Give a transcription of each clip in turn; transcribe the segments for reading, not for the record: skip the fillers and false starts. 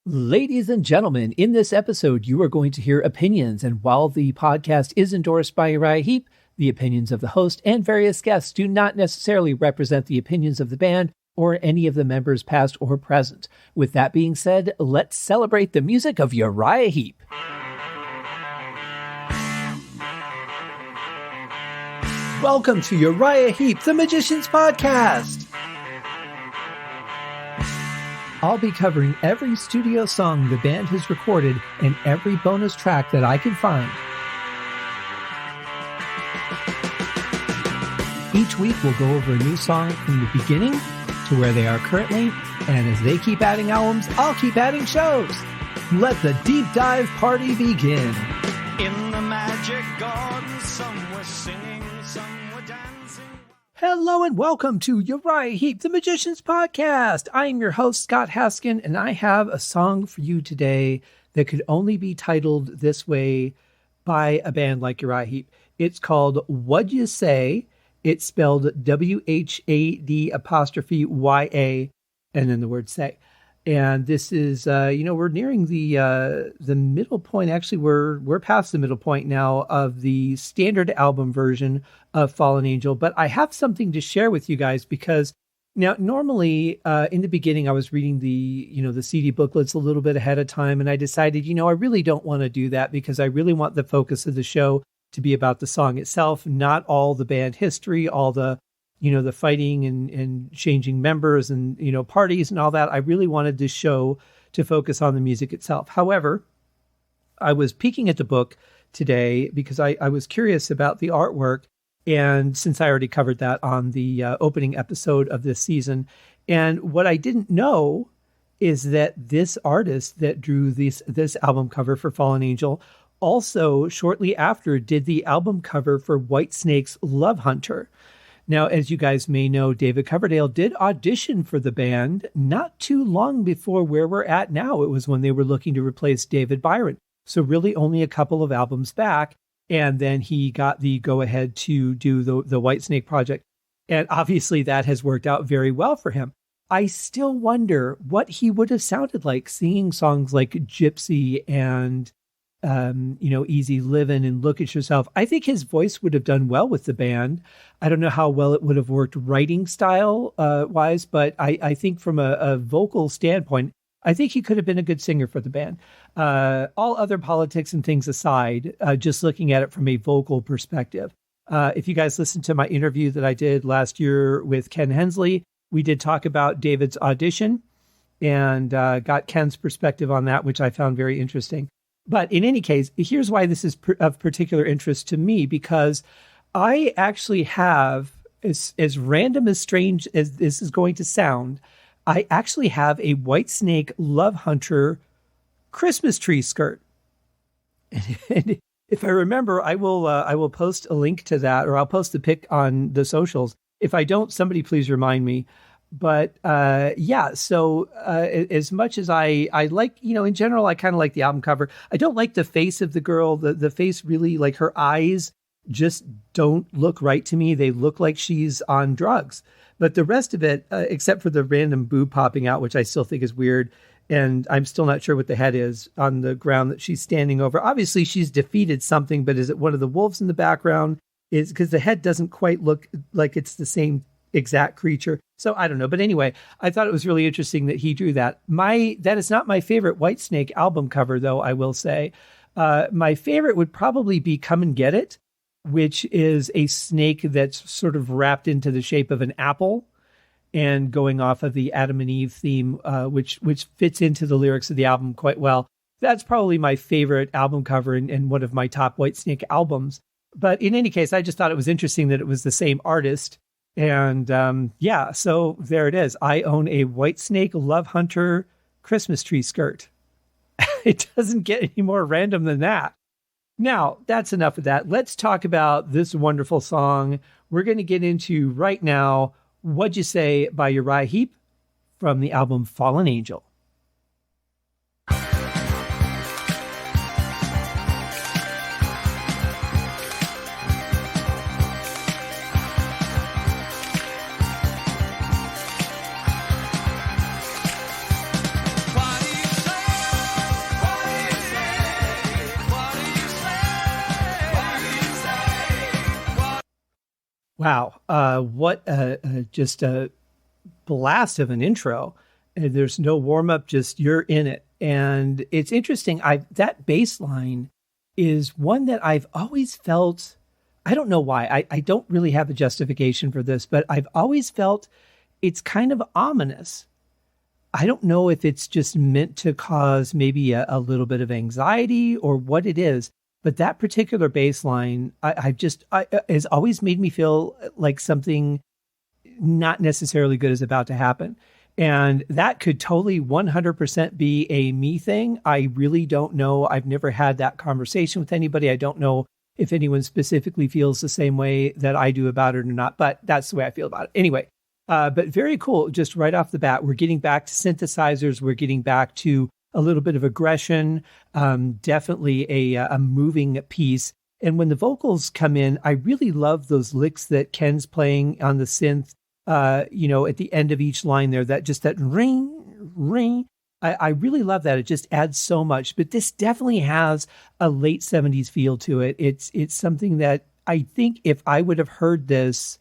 Ladies and gentlemen, in this episode, you are going to hear opinions, and while the podcast is endorsed by Uriah Heep, the opinions of the host and various guests do not necessarily represent the opinions of the band or any of the members past or present. With that being said, let's celebrate the music of Uriah Heep. Welcome to Uriah Heep, the Magician's Podcast. I'll be covering every studio song the band has recorded and every bonus track that I can find. Each week we'll go over a new song from the beginning to where they are currently, and as they keep adding albums, I'll keep adding shows. Let the deep dive party begin. In the magic garden, some were singing, some were dancing. Hello and welcome to Uriah Heep, the Magician's Podcast. I am your host, Scott Haskin, and I have a song for you today that could only be titled this way by a band like Uriah Heep. It's called Whad'Ya Say. It's spelled W-H-A-D''Y-A, and then the word say. And this is, we're nearing the middle point. Actually, we're past the middle point now of the standard album version of Fallen Angel. But I have something to share with you guys because now normally in the beginning I was reading the CD booklets a little bit ahead of time, and I decided I really don't want to do that because I really want the focus of the show to be about the song itself, not all the band history, all the the fighting and changing members and, parties and all that. I really wanted this show to focus on the music itself. However, I was peeking at the book today because I was curious about the artwork. And since I already covered that on the opening episode of this season, and what I didn't know is that this artist that drew this album cover for Fallen Angel also shortly after did the album cover for Whitesnake's Love Hunter. Now, as you guys may know, David Coverdale did audition for the band not too long before where we're at now. It was when they were looking to replace David Byron. So really only a couple of albums back. And then he got the go-ahead to do the Whitesnake project. And obviously that has worked out very well for him. I still wonder what he would have sounded like singing songs like Gypsy and Easy Livin' and Look at Yourself. I think his voice would have done well with the band. I don't know how well it would have worked writing style wise, but I think from a vocal standpoint, I think he could have been a good singer for the band. All other politics and things aside, just looking at it from a vocal perspective. If you guys listened to my interview that I did last year with Ken Hensley, we did talk about David's audition and got Ken's perspective on that, which I found very interesting. But in any case, here's why this is of particular interest to me, because I actually have, as random as strange as this is going to sound, I actually have a Whitesnake Love Hunter Christmas tree skirt. And if I remember, I will post a link to that, or I'll post the pic on the socials. If I don't, somebody please remind me. But so as much as I like, in general, I kind of like the album cover. I don't like the face of the girl. The face really, like her eyes just don't look right to me. They look like she's on drugs. But the rest of it, except for the random boob popping out, which I still think is weird, and I'm still not sure what the head is on the ground that she's standing over. Obviously, she's defeated something, but is it one of the wolves in the background? Is because the head doesn't quite look like it's the same exact creature. So I don't know. But anyway, I thought it was really interesting that he drew that. That is not my favorite Whitesnake album cover, though, I will say. My favorite would probably be Come and Get It, which is a snake that's sort of wrapped into the shape of an apple and going off of the Adam and Eve theme, which fits into the lyrics of the album quite well. That's probably my favorite album cover and one of my top Whitesnake albums. But in any case, I just thought it was interesting that it was the same artist. And so there it is. I own a Whitesnake Love Hunter Christmas tree skirt. It doesn't get any more random than that. Now, that's enough of that. Let's talk about this wonderful song we're going to get into right now. Whad'Ya Say by Uriah Heep from the album Fallen Angel. Why do you say Wow. What just a blast of an intro. And there's no warm up, just you're in it. And it's interesting. That bass line is one that I've always felt. I don't know why. I don't really have a justification for this, but I've always felt it's kind of ominous. I don't know if it's just meant to cause maybe a little bit of anxiety or what it is, but that particular bass line, has always made me feel like something not necessarily good is about to happen. And that could totally 100% be a me thing. I really don't know. I've never had that conversation with anybody. I don't know if anyone specifically feels the same way that I do about it or not, but that's the way I feel about it. Anyway, but very cool. Just right off the bat, we're getting back to synthesizers. We're getting back to a little bit of aggression, definitely a moving piece. And when the vocals come in, I really love those licks that Ken's playing on the synth, at the end of each line there, that ring, ring. I really love that. It just adds so much. But this definitely has a late 70s feel to it. It's something that I think if I would have heard this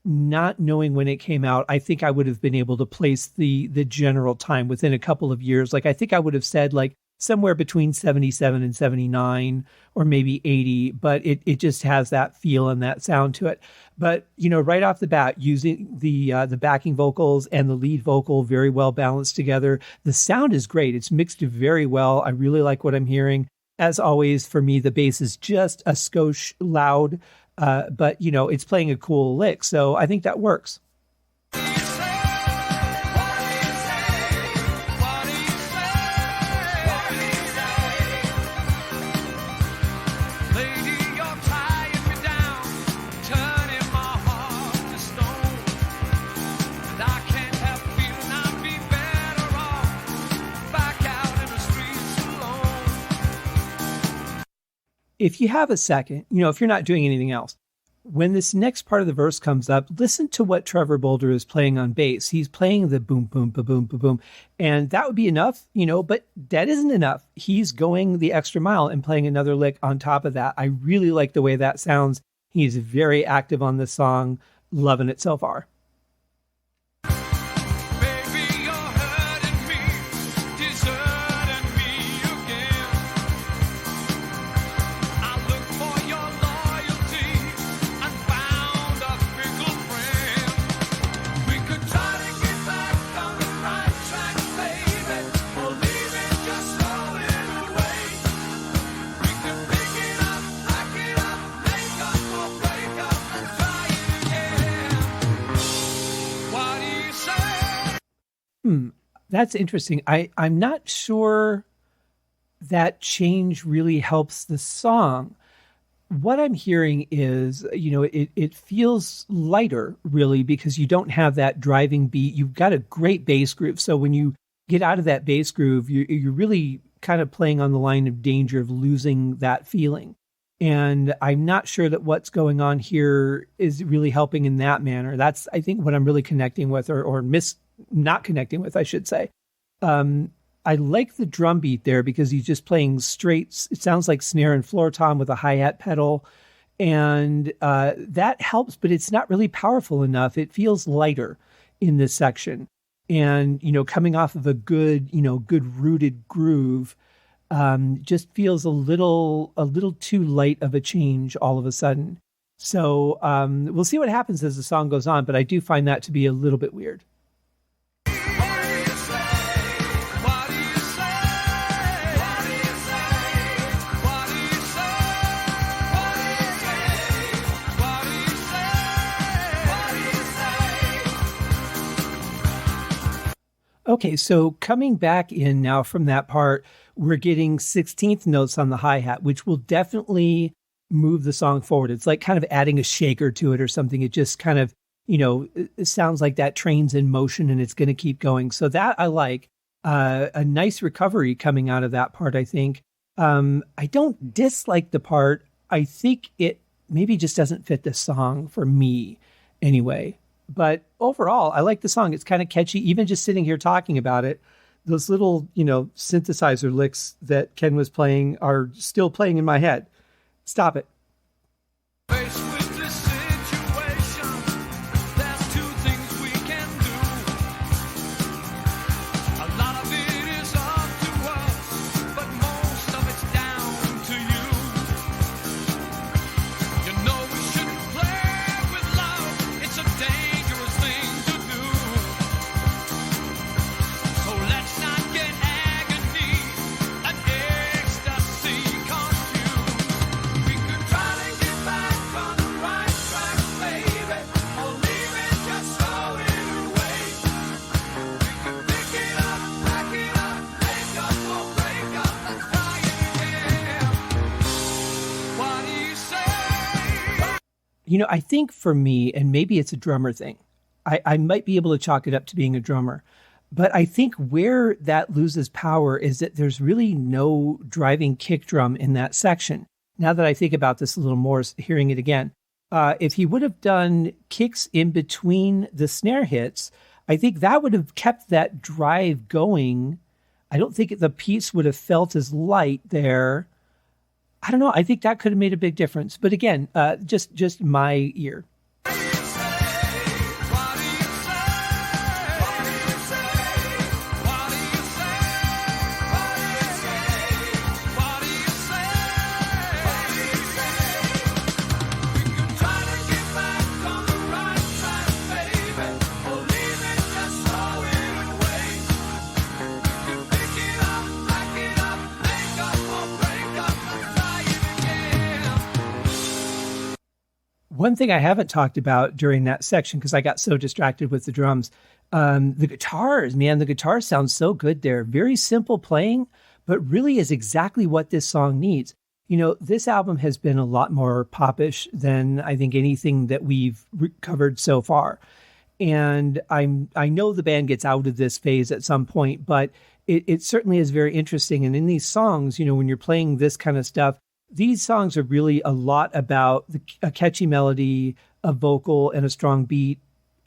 not knowing when it came out, I think I would have been able to place the general time within a couple of years. Like I think I would have said like somewhere between 77 and 79 or maybe 80, but it just has that feel and that sound to it. But, right off the bat, using the backing vocals and the lead vocal very well balanced together. The sound is great. It's mixed very well. I really like what I'm hearing. As always, for me, the bass is just a skosh loud, but, it's playing a cool lick. So I think that works. If you have a second, if you're not doing anything else, when this next part of the verse comes up, listen to what Trevor Boulder is playing on bass. He's playing the boom, boom, ba boom, ba boom. And that would be enough, but that isn't enough. He's going the extra mile and playing another lick on top of that. I really like the way that sounds. He's very active on this song. Loving it so far. That's interesting. I'm not sure that change really helps the song. What I'm hearing is, it feels lighter, really, because you don't have that driving beat. You've got a great bass groove. So when you get out of that bass groove, you're really kind of playing on the line of danger of losing that feeling. And I'm not sure that what's going on here is really helping in that manner. That's, I think, what I'm really connecting with or not connecting with, I should say. I like the drum beat there because he's just playing straight. It sounds like snare and floor tom with a hi-hat pedal. And that helps, but it's not really powerful enough. It feels lighter in this section. And, coming off of a good rooted groove, just feels a little too light of a change all of a sudden. So we'll see what happens as the song goes on, but I do find that to be a little bit weird. Okay, so coming back in now from that part, we're getting 16th notes on the hi-hat, which will definitely move the song forward. It's like kind of adding a shaker to it or something. It just kind of, it sounds like that train's in motion and it's going to keep going. So that I like. A nice recovery coming out of that part, I think. I don't dislike the part. I think it maybe just doesn't fit the song for me anyway. But overall, I like the song. It's kind of catchy. Even just sitting here talking about it, those little, synthesizer licks that Ken was playing are still playing in my head. Stop it. Faced with this situation, I think for me, and maybe it's a drummer thing, I might be able to chalk it up to being a drummer, but I think where that loses power is that there's really no driving kick drum in that section. Now that I think about this a little more, hearing it again, if he would have done kicks in between the snare hits, I think that would have kept that drive going. I don't think the piece would have felt as light there. I don't know. I think that could have made a big difference. But again, just my ear. One thing I haven't talked about during that section, because I got so distracted with the drums, the guitars, man, the guitar sounds so good there. Very simple playing, but really is exactly what this song needs. This album has been a lot more popish than I think anything that we've covered so far. And I know the band gets out of this phase at some point, but it certainly is very interesting. And in these songs, when you're playing this kind of stuff, these songs are really a lot about a catchy melody, a vocal, and a strong beat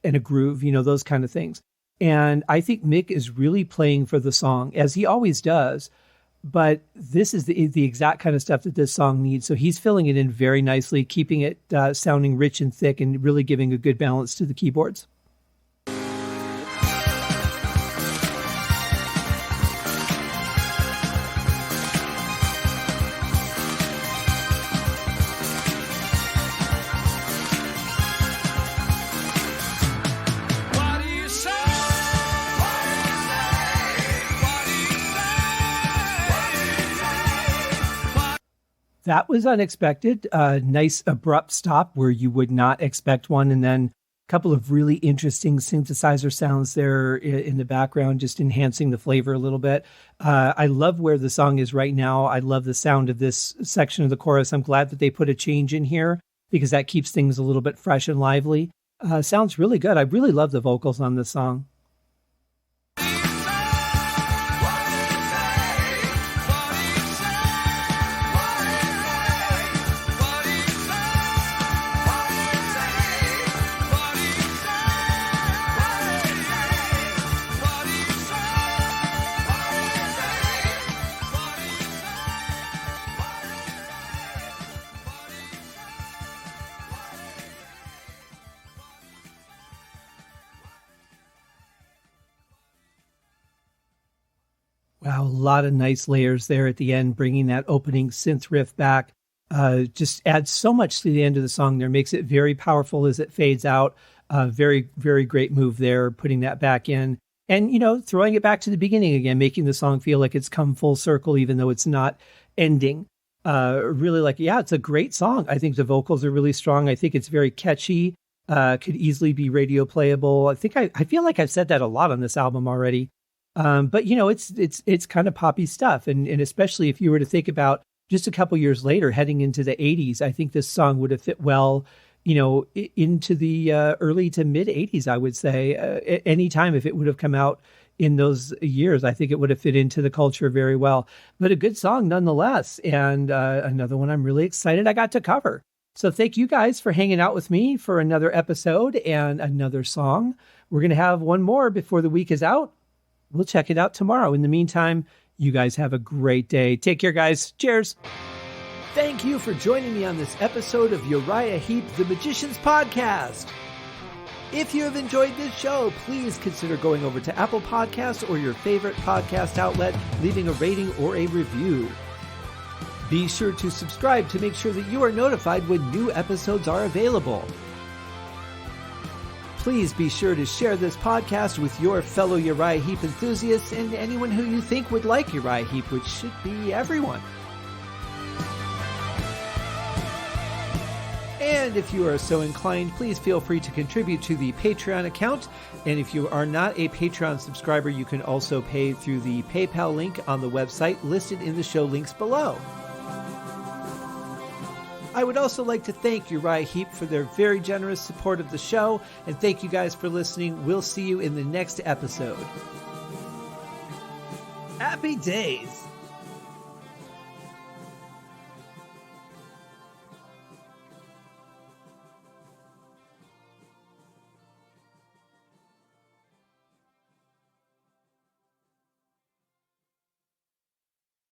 and a groove, those kind of things. And I think Mick is really playing for the song, as he always does. But this is the exact kind of stuff that this song needs. So he's filling it in very nicely, keeping it sounding rich and thick and really giving a good balance to the keyboards. That was unexpected. Nice abrupt stop where you would not expect one. And then a couple of really interesting synthesizer sounds there in the background, just enhancing the flavor a little bit. I love where the song is right now. I love the sound of this section of the chorus. I'm glad that they put a change in here because that keeps things a little bit fresh and lively. Sounds really good. I really love the vocals on this song. Wow, a lot of nice layers there at the end, bringing that opening synth riff back. Just adds so much to the end of the song there, makes it very powerful as it fades out. Very, very great move there, putting that back in. And, throwing it back to the beginning again, making the song feel like it's come full circle, even though it's not ending. Really it's a great song. I think the vocals are really strong. I think it's very catchy, could easily be radio playable. I feel like I've said that a lot on this album already. But it's kind of poppy stuff. And especially if you were to think about just a couple years later, heading into the 80s, I think this song would have fit well, into the early to mid 80s, I would say. Any time if it would have come out in those years, I think it would have fit into the culture very well. But a good song nonetheless. And another one I'm really excited I got to cover. So thank you guys for hanging out with me for another episode and another song. We're going to have one more before the week is out. We'll check it out tomorrow. In the meantime, you guys have a great day. Take care, guys. Cheers. Thank you for joining me on this episode of Uriah Heep, The Magician's Podcast. If you have enjoyed this show, please consider going over to Apple Podcasts or your favorite podcast outlet, leaving a rating or a review. Be sure to subscribe to make sure that you are notified when new episodes are available. Please be sure to share this podcast with your fellow Uriah Heep enthusiasts and anyone who you think would like Uriah Heep, which should be everyone. And if you are so inclined, please feel free to contribute to the Patreon account. And if you are not a Patreon subscriber, you can also pay through the PayPal link on the website listed in the show links below. I would also like to thank Uriah Heep for their very generous support of the show, and thank you guys for listening. We'll see you in the next episode. Happy days!